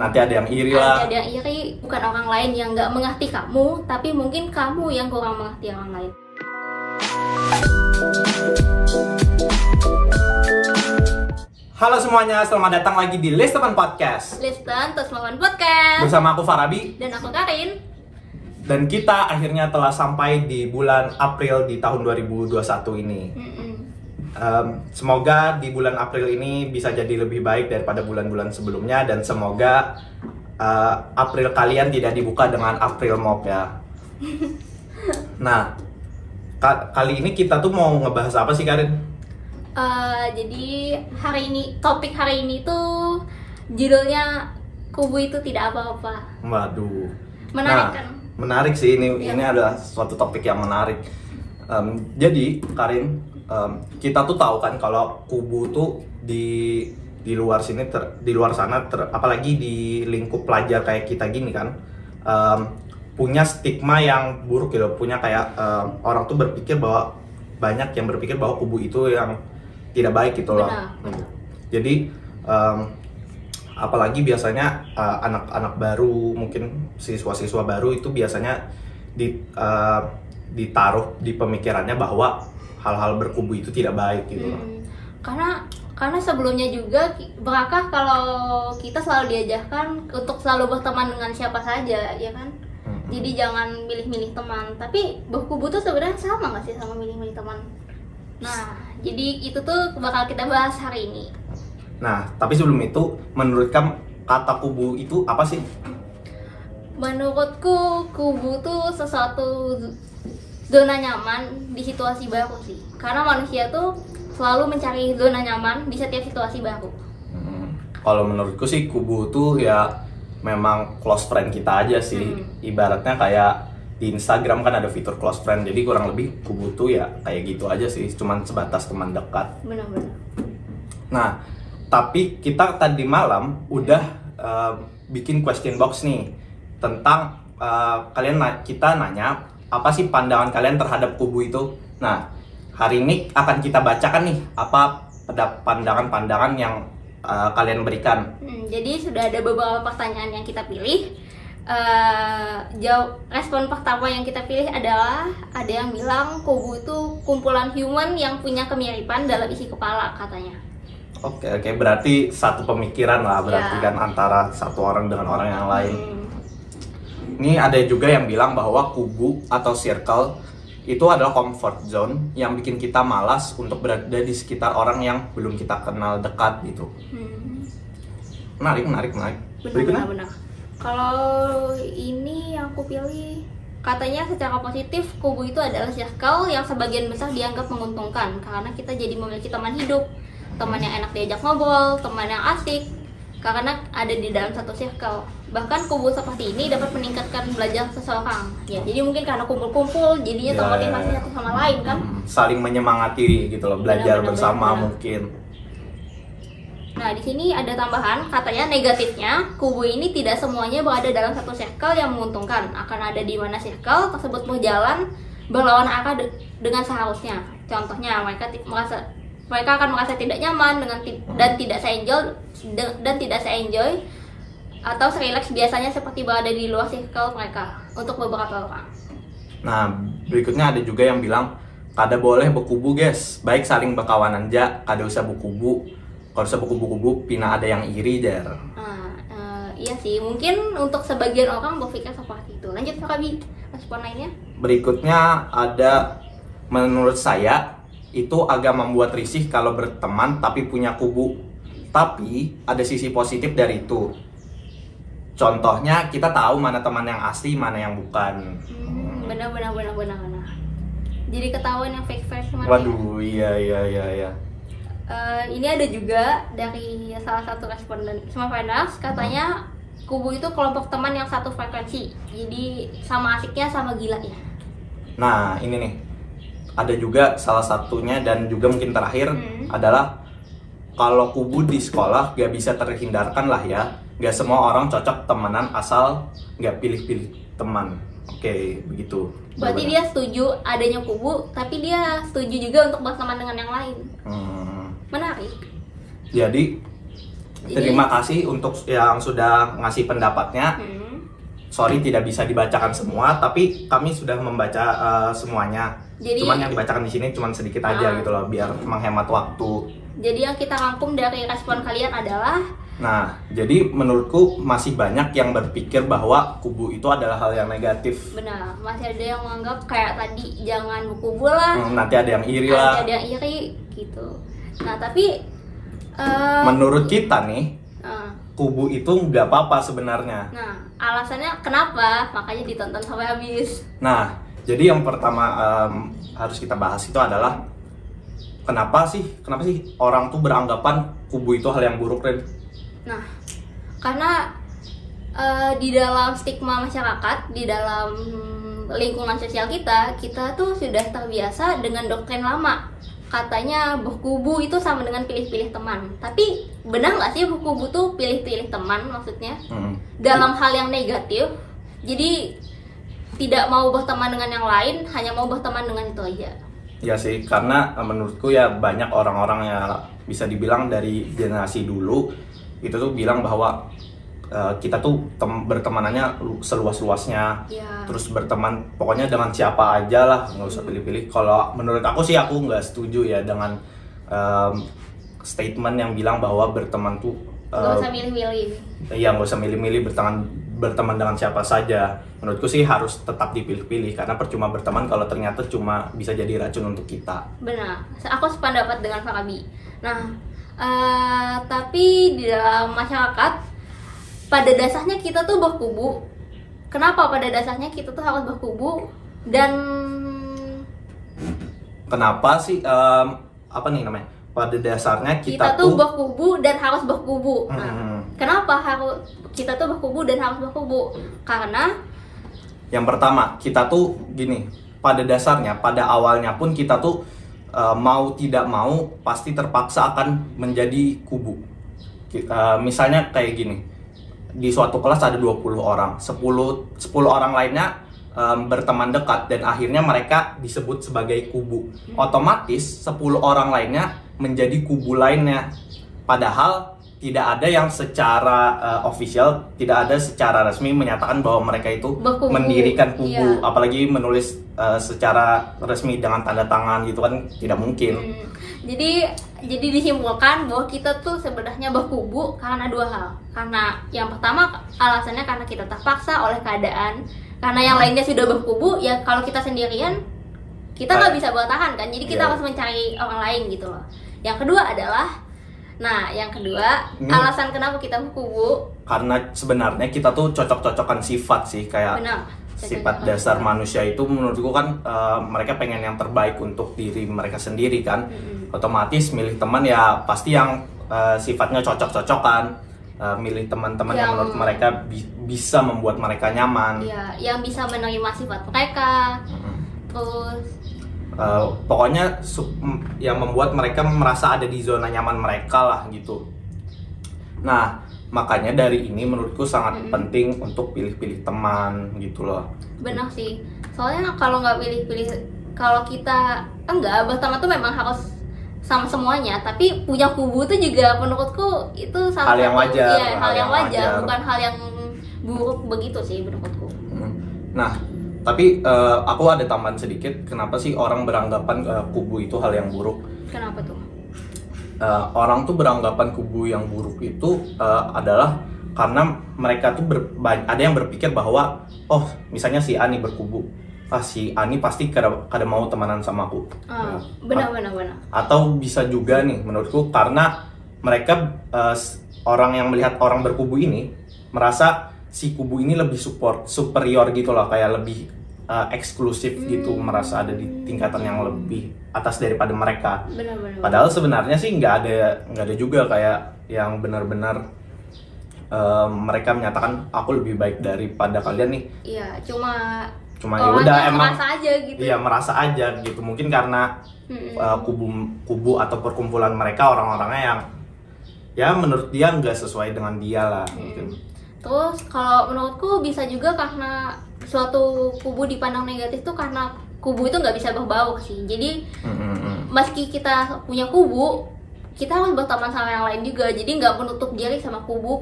nanti ada yang iri lah. Ada yang iri, bukan orang lain yang nggak mengerti kamu, tapi mungkin kamu yang kurang mengerti orang lain. Halo semuanya, selamat datang lagi di Listen Podcast. Listen terus melawan podcast. Bersama aku Farabi. Dan aku Karin. Dan kita akhirnya telah sampai di bulan April di tahun 2021 ini. Semoga di bulan April ini bisa jadi lebih baik daripada bulan-bulan sebelumnya. Dan semoga April kalian tidak dibuka dengan April Mop ya. Nah, kali ini kita tuh mau ngebahas apa sih Karin? Jadi topik hari ini tuh judulnya Kubu itu tidak apa-apa. Waduh. Menarik kan? Menarik sih ini adalah suatu topik yang menarik. Jadi Karin, kita tuh tahu kan kalau kubu tuh di luar sini di luar sana apalagi di lingkup pelajar kayak kita gini kan, punya stigma yang buruk gitu. Punya kayak orang tuh banyak yang berpikir bahwa kubu itu yang tidak baik gitu loh. Benar. Jadi apalagi biasanya anak-anak baru, mungkin siswa-siswa baru itu biasanya ditaruh di pemikirannya bahwa hal-hal berkubu itu tidak baik gitu loh. Karena sebelumnya juga berakah kalau kita selalu diajarkan untuk selalu berteman dengan siapa saja, ya kan? Jadi jangan milih-milih teman. Tapi berkubu tuh sebenarnya sama nggak sih sama milih-milih teman? Nah, jadi itu tuh bakal kita bahas hari ini. Nah, tapi sebelum itu, menurut kamu kata kubu itu apa sih? Menurutku kubu tuh sesuatu zona nyaman di situasi baru sih. Karena manusia tuh selalu mencari zona nyaman di setiap situasi baru. Kalau menurutku sih kubu tuh ya memang close friend kita aja sih. Ibaratnya kayak di Instagram kan ada fitur close friend. Jadi kurang lebih kubu tuh ya kayak gitu aja sih. Cuman sebatas teman dekat. Benar-benar. Nah, tapi kita tadi malam udah bikin question box nih tentang kita nanya apa sih pandangan kalian terhadap kubu itu. Nah, hari ini akan kita bacakan nih apa pandangan-pandangan yang kalian berikan. Jadi sudah ada beberapa pertanyaan yang kita pilih. Respon pertama yang kita pilih adalah ada yang bilang kubu itu kumpulan human yang punya kemiripan dalam isi kepala katanya. Oke, berarti satu pemikiran lah berarti kan antara satu orang dengan orang yang lain. Ini ada juga yang bilang bahwa kubu atau circle itu adalah comfort zone yang bikin kita malas untuk berada di sekitar orang yang belum kita kenal dekat gitu. Menarik. Benar. Kalau ini yang aku pilih, katanya secara positif kubu itu adalah circle yang sebagian besar dianggap menguntungkan karena kita jadi memiliki teman hidup, teman yang enak diajak ngobrol, teman yang asik karena ada di dalam satu circle. Bahkan kubu seperti ini dapat meningkatkan belajar seseorang. Ya, jadi mungkin karena kumpul-kumpul jadinya termotivasi satu sama lain kan? Saling menyemangati gitu loh, belajar bersama mungkin. Nah, di sini ada tambahan, katanya negatifnya, kubu ini tidak semuanya berada dalam satu circle yang menguntungkan. Akan ada di mana circle tersebut berjalan berlawan arah dengan seharusnya. Contohnya, mereka akan merasa tidak nyaman dan tidak se-enjoy atau se-relax biasanya seperti berada di luar circle mereka untuk beberapa orang. Nah, berikutnya ada juga yang bilang, kada boleh berkubu guys, baik saling berkawanan aja, kada usah berkubu. Kalau usah berkubu-kubu, pina ada yang iri der. Iya sih, mungkin untuk sebagian orang berpikir seperti itu. Lanjut Farabi, respon lainnya. Berikutnya ada, menurut saya itu agak membuat risih kalau berteman tapi punya kubu. Tapi ada sisi positif dari itu. Contohnya kita tahu mana teman yang asli, mana yang bukan. Benar. Jadi ketahuan yang fake mana. Waduh, iya. Ini ada juga dari salah satu responden Smartfinance, katanya kubu itu kelompok teman yang satu frekuensi. Jadi sama asiknya sama gila ya. Nah, ini nih. Ada juga salah satunya dan juga mungkin terakhir adalah kalau kubu di sekolah gak bisa terhindarkan lah ya. Gak semua orang cocok temenan asal gak pilih-pilih teman. Oke, begitu. Berarti dia setuju adanya kubu, tapi dia setuju juga untuk berteman dengan yang lain. Menarik. Jadi Terima kasih untuk yang sudah ngasih pendapatnya. Sorry tidak bisa dibacakan semua, tapi kami sudah membaca semuanya. Cuman yang dibacakan di sini cuman sedikit aja gitu loh, biar menghemat waktu. Jadi yang kita rangkum dari respon kalian adalah, nah, jadi menurutku masih banyak yang berpikir bahwa kubu itu adalah hal yang negatif. benar, masih ada yang menganggap kayak tadi, jangan berkubu lah, Nanti ada yang iri lah. ada yang iri gitu. Nah tapi menurut kita nih, kubu itu nggak apa-apa sebenarnya. Nah, alasannya kenapa? Makanya ditonton sampai habis. Nah, jadi yang pertama harus kita bahas itu adalah kenapa sih orang tuh beranggapan kubu itu hal yang buruk, Ren? Nah, karena di dalam stigma masyarakat, di dalam lingkungan sosial kita tuh sudah terbiasa dengan doktrin lama. Katanya berkubu itu sama dengan pilih-pilih teman. Tapi benar nggak sih berkubu tuh pilih-pilih teman maksudnya? Dalam hal yang negatif. Jadi tidak mau berteman dengan yang lain, hanya mau berteman dengan itu aja. Ya sih, karena menurutku ya banyak orang-orang yang bisa dibilang dari generasi dulu itu tuh bilang bahwa kita tuh bertemanannya seluas-luasnya, terus berteman pokoknya dengan siapa aja lah, nggak usah pilih-pilih. Kalau menurut aku sih aku nggak setuju ya dengan statement yang bilang bahwa berteman tuh nggak usah milih-milih. Iya, nggak usah milih-milih berteman dengan siapa saja. Menurutku sih harus tetap dipilih-pilih, karena percuma berteman kalau ternyata cuma bisa jadi racun untuk kita. Benar, aku sependapat dengan Pak Abi. Nah, tapi di dalam masyarakat pada dasarnya kita tuh berkubu. Kenapa pada dasarnya kita tuh harus berkubu? Dan kenapa sih apa nih namanya? Pada dasarnya kita tuh berkubu dan harus berkubu. Nah, kenapa kita tuh berkubu dan harus berkubu? Karena yang pertama, kita tuh gini, pada dasarnya, pada awalnya pun kita tuh mau tidak mau pasti terpaksa akan menjadi kubu. Misalnya kayak gini, di suatu kelas ada 20 orang, 10 orang lainnya berteman dekat dan akhirnya mereka disebut sebagai kubu. Otomatis 10 orang lainnya menjadi kubu lainnya. Padahal tidak ada yang secara official, tidak ada secara resmi menyatakan bahwa mereka itu mendirikan kubu, apalagi menulis secara resmi dengan tanda tangan gitu kan, tidak mungkin. Jadi disimpulkan bahwa kita tuh sebenarnya berkubu karena dua hal. Karena yang pertama alasannya karena kita terpaksa oleh keadaan. Karena yang lainnya sudah berkubu, ya kalau kita sendirian kita nggak bisa bertahan kan. Jadi kita harus mencari orang lain gitu loh. Yang kedua adalah, alasan kenapa kita berkubu, karena sebenarnya kita tuh cocok-cocokan sifat sih, kayak sifat dasar manusia itu menurutku kan mereka pengen yang terbaik untuk diri mereka sendiri kan. Otomatis milih teman ya pasti yang sifatnya cocok-cocokan, milih teman-teman yang menurut mereka bisa membuat mereka nyaman, yang bisa menerima sifat mereka, terus pokoknya yang membuat mereka merasa ada di zona nyaman mereka lah gitu. Nah, makanya dari ini menurutku sangat penting untuk pilih-pilih teman gitu loh. Benar sih, soalnya kalau nggak pilih-pilih, kalau kita berteman tuh memang harus sama semuanya, tapi punya kubu itu juga menurutku itu hal yang wajar, hal yang wajar, bukan hal yang buruk begitu sih menurutku. Nah, tapi aku ada tambahan sedikit, kenapa sih orang beranggapan kubu itu hal yang buruk? Kenapa tuh? Orang tuh beranggapan kubu yang buruk itu adalah karena mereka tuh ada yang berpikir bahwa misalnya si Ani berkubu, si Ani pasti kada mau temenan sama aku. Benar. Atau bisa juga nih menurutku karena mereka orang yang melihat orang berkubu ini merasa si kubu ini lebih superior gitu loh, kayak lebih eksklusif gitu, merasa ada di tingkatan yang lebih atas daripada mereka. Benar. Padahal sebenarnya sih nggak ada juga kayak yang benar-benar mereka menyatakan aku lebih baik daripada kalian nih. Iya, cuma ya udah emang merasa aja gitu. Iya, merasa aja gitu. Mungkin karena kubu atau perkumpulan mereka orang-orangnya yang ya menurut dia nggak sesuai dengan dia lah mungkin. Terus kalau menurutku bisa juga karena suatu kubu dipandang negatif tuh karena kubu itu nggak bisa berbau sih. Jadi meski kita punya kubu, kita harus berteman sama yang lain juga, jadi nggak menutup diri sama kubu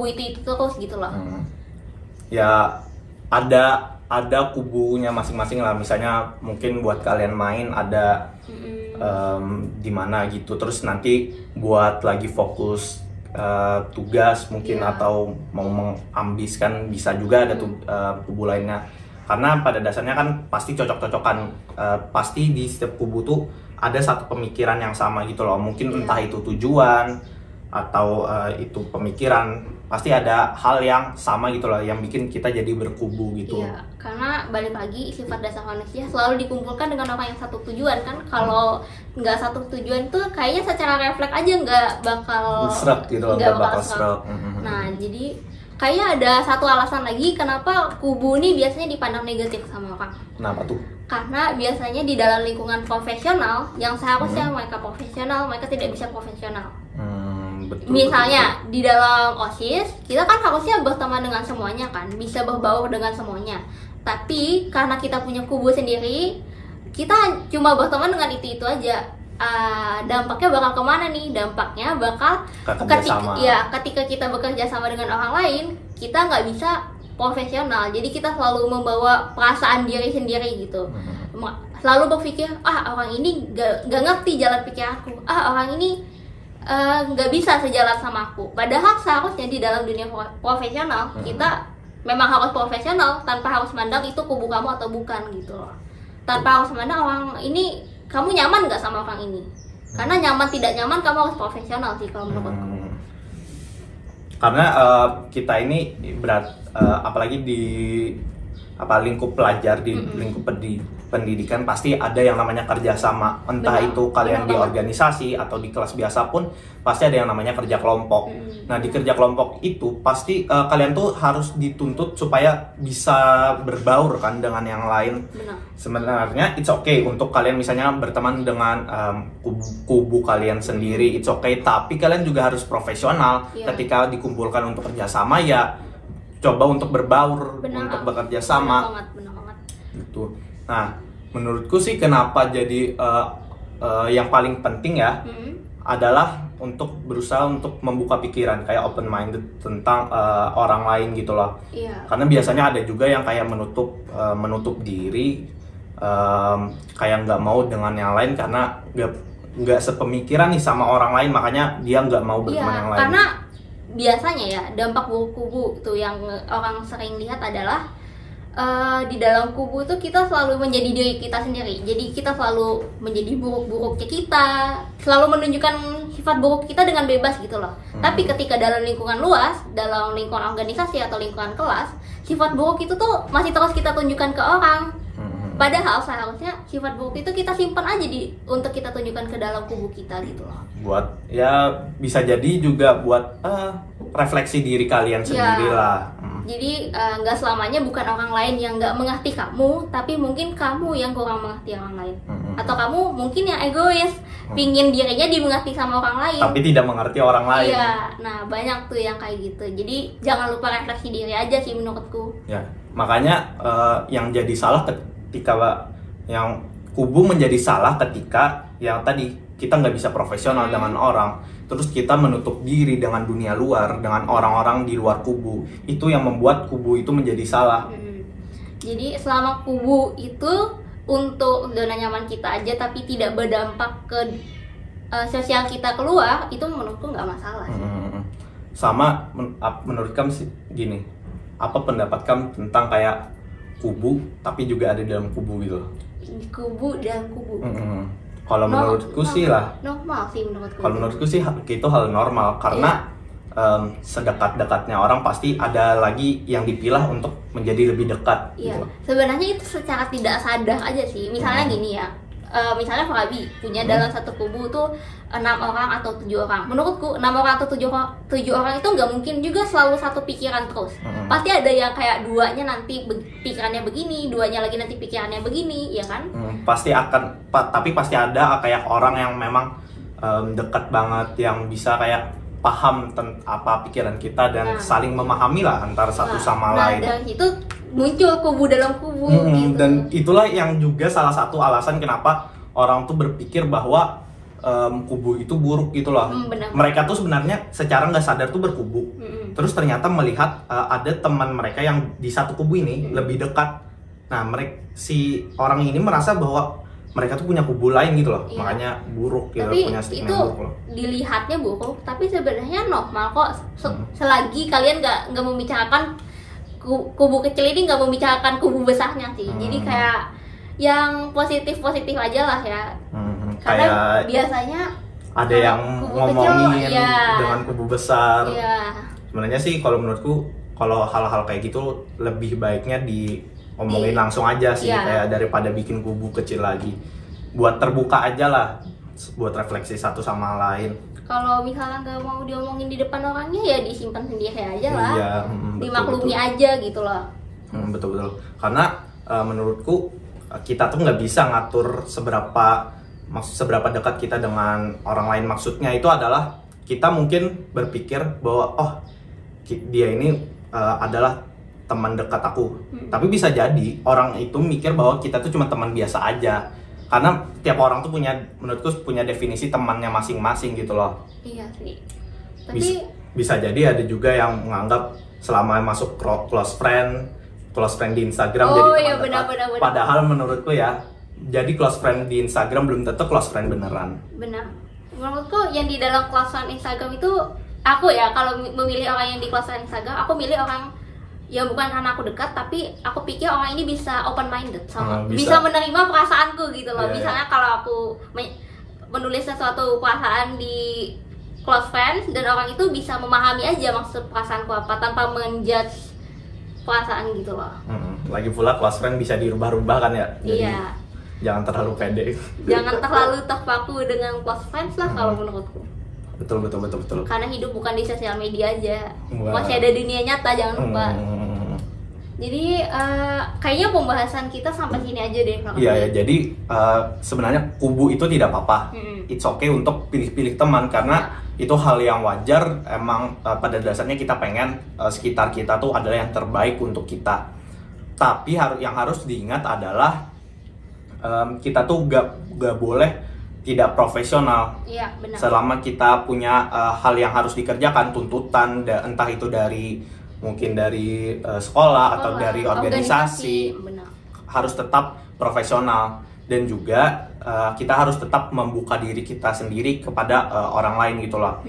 itu terus gitu loh. Ya ada kubunya masing-masing lah, misalnya mungkin buat kalian main ada di mana gitu, terus nanti buat lagi fokus tugas mungkin atau mau mengambiskan bisa juga ada kubu lainnya, karena pada dasarnya kan pasti cocok-cocokan, pasti di setiap kubu tuh ada satu pemikiran yang sama gitu loh, mungkin entah itu tujuan atau itu pemikiran, pasti ada hal yang sama gitu loh yang bikin kita jadi berkubu gitu. Iya, karena balik lagi sifat dasar manusia selalu dikumpulkan dengan orang yang satu tujuan kan. Kalau nggak satu tujuan tuh kayaknya secara refleks aja nggak bakal serak gitu loh, nggak bakal serak. Nah, jadi kayaknya ada satu alasan lagi kenapa kubu ini biasanya dipandang negatif sama orang. Kenapa tuh? Karena biasanya di dalam lingkungan profesional yang seharusnya mereka profesional, mereka tidak bisa profesional. Betul, Misalnya di dalam OSIS kita kan harusnya berteman dengan semuanya kan, bisa berbaur dengan semuanya. Tapi karena kita punya kubu sendiri, kita cuma berteman dengan itu aja. Dampaknya bakal kemana nih? Dampaknya bakal ketika kita bekerja sama dengan orang lain, kita nggak bisa profesional. Jadi kita selalu membawa perasaan diri sendiri gitu. Selalu berpikir, orang ini gak ngerti jalan pikir aku. Orang ini nggak bisa sejalan sama aku. Padahal seharusnya di dalam dunia profesional kita memang harus profesional tanpa harus mandang itu kubu kamu atau bukan gitu loh. Tanpa harus mandang orang ini kamu nyaman nggak sama orang ini. Karena nyaman tidak nyaman kamu harus profesional sih kalau menurutku. Karena kita ini apalagi di lingkup pelajar, di lingkup pendidikan pasti ada yang namanya kerjasama, entah itu kalian di organisasi atau di kelas biasa pun pasti ada yang namanya kerja kelompok. Nah, di kerja kelompok itu pasti kalian tuh harus dituntut supaya bisa berbaur kan dengan yang lain. Sebenarnya it's okay untuk kalian misalnya berteman dengan kubu kalian sendiri, it's okay, tapi kalian juga harus profesional. Ketika dikumpulkan untuk kerjasama ya coba untuk berbaur, untuk bekerja sama. Benar banget. Gitu. Nah, menurutku sih kenapa jadi yang paling penting ya adalah untuk berusaha untuk membuka pikiran, kayak open minded tentang orang lain gitu loh. Karena biasanya ada juga yang kayak menutup diri, kayak nggak mau dengan yang lain karena nggak sepemikiran nih sama orang lain, makanya dia nggak mau berteman yang lain. Karena biasanya ya dampak buruk kubu itu yang orang sering lihat adalah di dalam kubu itu kita selalu menjadi diri kita sendiri. Jadi kita selalu menjadi buruk-buruknya kita, selalu menunjukkan sifat buruk kita dengan bebas gitu loh. Tapi ketika dalam lingkungan luas, dalam lingkungan organisasi atau lingkungan kelas, sifat buruk itu tuh masih terus kita tunjukkan ke orang. Padahal seharusnya sifat buruk itu kita simpan aja untuk kita tunjukkan ke dalam kubu kita gitu loh. Buat ya bisa jadi juga buat refleksi diri kalian sendiri lah. Jadi nggak selamanya bukan orang lain yang nggak mengerti kamu, tapi mungkin kamu yang kurang mengerti orang lain. Atau kamu mungkin yang egois, pingin dirinya dimengerti sama orang lain, tapi tidak mengerti orang lain. Iya, nah banyak tuh yang kayak gitu. Jadi jangan lupa refleksi diri aja sih menurutku. Ya, makanya yang jadi salah ketika yang kubu menjadi salah ketika yang tadi kita nggak bisa profesional dengan orang, terus kita menutup diri dengan dunia luar, dengan orang-orang di luar kubu. Itu yang membuat kubu itu menjadi salah. Jadi selama kubu itu untuk zona nyaman kita aja, tapi tidak berdampak ke sosial kita keluar, itu menurutku nggak masalah sih. Sama menurut kamu sih gini, apa pendapat kamu tentang kayak kubu tapi juga ada dalam kubu gitu? Kubu dan kubu. Kalau menurutku sih lah normal sih menurutku. Kalau menurutku sih itu hal normal karena sedekat-dekatnya orang pasti ada lagi yang dipilah untuk menjadi lebih dekat. Iya. Gitu. Sebenarnya itu secara tidak sadar aja sih. Misalnya gini ya. Misalnya Farabi punya dalam satu kubu tuh 6 orang atau 7 orang. Menurutku 6 orang atau 7 orang itu nggak mungkin juga selalu satu pikiran terus. Pasti ada yang kayak duanya nanti pikirannya begini, duanya lagi nanti pikirannya begini, ya kan? Pasti akan, tapi pasti ada kayak orang yang memang dekat banget, yang bisa kayak paham apa pikiran kita dan saling memahami lah antara satu sama lain. Dari situ muncul kubu dalam kubu gitu. Dan itulah yang juga salah satu alasan kenapa orang tuh berpikir bahwa kubu itu buruk gitu loh. Benar. Mereka tuh sebenarnya secara nggak sadar tuh berkubu. Terus ternyata melihat ada teman mereka yang di satu kubu ini lebih dekat. Nah, si orang ini merasa bahwa mereka tuh punya kubu lain gitu loh. Iya. Makanya buruk gitu, Tapi punya stigma itu yang buruk loh. dilihatnya buruk, tapi sebenarnya normal kok. Selagi kalian nggak membicarakan kubu kecil ini, nggak membicarakan kubu besarnya sih. Jadi kayak yang positif aja lah ya. Karena Kayak biasanya ada yang kubu ngomongin kecil, iya. dengan kubu besar. Iya. Sebenarnya sih kalau menurutku, kalau hal-hal kayak gitu lebih baiknya diomongin langsung aja sih, Iya. kayak daripada bikin kubu kecil lagi. Buat terbuka aja lah, buat refleksi satu sama lain. Kalau misalnya nggak mau diomongin di depan orangnya, ya disimpan sendiri aja lah. Iya, dimaklumi aja gitu loh. Betul. Karena menurutku kita tuh nggak bisa ngatur seberapa dekat kita dengan orang lain. Maksudnya itu adalah kita mungkin berpikir bahwa dia ini adalah teman dekat aku. Tapi bisa jadi orang itu mikir bahwa kita tuh cuma teman biasa aja. Karena tiap orang tuh menurutku punya definisi temannya masing-masing gitu loh. Iya sih. Tapi Bisa jadi ada juga yang menganggap selama masuk close friend di Instagram jadi teman iya, dekat. benar. Padahal menurutku ya, jadi close friend di Instagram belum tentu close friend beneran. benar. Menurutku yang di dalam close friend Instagram itu, aku ya kalau memilih orang yang di close friend Instagram, aku milih orang ya bukan karena aku dekat, tapi aku pikir orang ini bisa open minded sama bisa menerima perasaanku gitu loh. Misalnya kalau aku menulis sesuatu perasaan di close friends dan orang itu bisa memahami aja maksud perasaanku apa tanpa menjudge perasaan gitu loh. Lagi pula close friend bisa dirubah-rubah kan ya. Jadi Iya. jangan terlalu pede. Jangan terlalu terpaku dengan close friends lah kalau menurutku. Betul. Karena hidup bukan di sosial media aja. Wah. Masih ada dunia nyata, jangan lupa. Jadi kayaknya pembahasan kita sampai sini aja deh. Iya ya, jadi sebenarnya kubu itu tidak apa-apa. It's okay untuk pilih-pilih teman karena itu hal yang wajar. Emang pada dasarnya kita pengen sekitar kita tuh adalah yang terbaik untuk kita. Tapi yang harus diingat adalah kita tuh gak boleh tidak profesional. Iya, benar. Selama kita punya hal yang harus dikerjakan, tuntutan entah itu mungkin dari sekolah atau dari organisasi, benar. harus tetap profesional. Dan juga kita harus tetap membuka diri kita sendiri kepada orang lain gitu loh.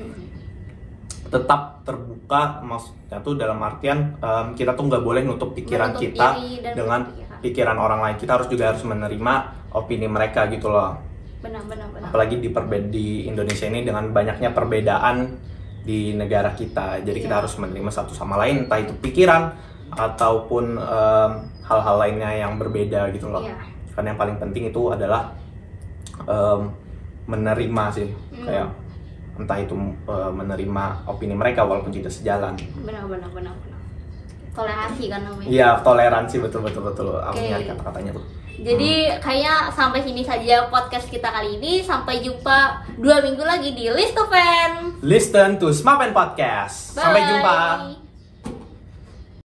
Tetap terbuka, maksudnya tuh dalam artian kita tuh nggak boleh nutup pikiran Menutup kita diri dan dengan pikiran orang lain. Kita harus menerima opini mereka gitu loh. Benar. Apalagi di Indonesia ini dengan banyaknya perbedaan di negara kita, jadi kita harus menerima satu sama lain, entah itu pikiran ataupun hal-hal lainnya yang berbeda gitu loh. Karena yang paling penting itu adalah menerima sih, kayak entah itu menerima opini mereka walaupun tidak sejalan. Benar. Toleransi kan namanya. Iya, toleransi, betul. Aku nyari kata-katanya tuh. Jadi kayaknya sampai sini saja podcast kita kali ini. Sampai jumpa 2 minggu lagi di List to Fan. Listen to Smapen Podcast. Bye. Sampai jumpa.